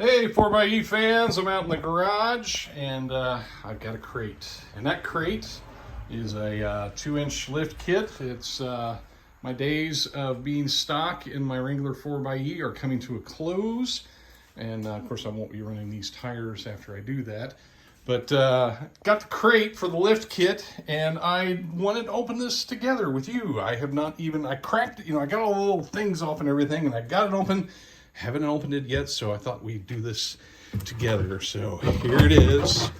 Hey 4xe fans, I'm out in the garage and I've got a crate. And that crate is a 2-inch lift kit. It's my days of being stock in my Wrangler 4xe are coming to a close. And of course I won't be running these tires after I do that. But got the crate for the lift kit and I wanted to open this together with you. I cracked it, I got all the little things off and everything and I got it open. Haven't opened it yet, so I thought we'd do this together. So here it is.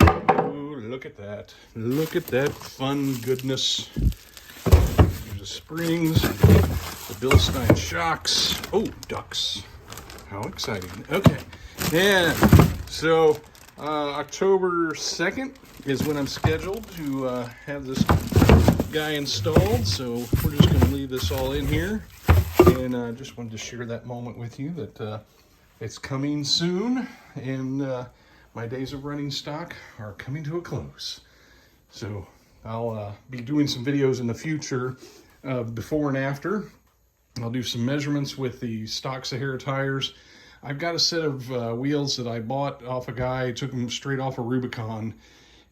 Oh, look at that. Look at that fun goodness. There's the springs, the Bilstein shocks. Oh, ducks. How exciting. Okay. And so October 2nd is when I'm scheduled to have this guy installed. So we're just going to leave this all in here. And I just wanted to share that moment with you that it's coming soon and my days of running stock are coming to a close. So I'll be doing some videos in the future of before and after. I'll do some measurements with the stock Sahara tires. I've got a set of wheels that I bought off a guy, took them straight off of Rubicon,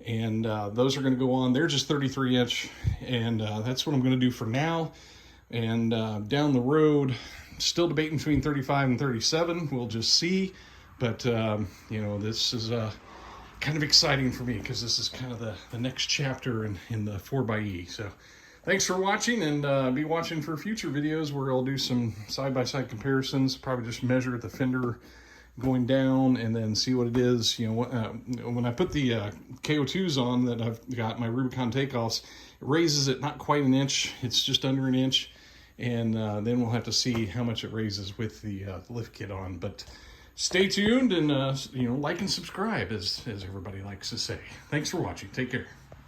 and those are going to go on. They're just 33 inch, and that's what I'm going to do for now. And down the road, still debating between 35 and 37. We'll just see. But, this is kind of exciting for me because this is kind of the next chapter in the 4xe. So thanks for watching, and be watching for future videos where I'll do some side-by-side comparisons, probably just measure the fender going down and then see what it is. When I put the KO2s on that I've got, my Rubicon takeoffs, it raises it not quite an inch. It's just under an inch. And then we'll have to see how much it raises with the lift kit on. But stay tuned and, like and subscribe, as everybody likes to say. Thanks for watching. Take care.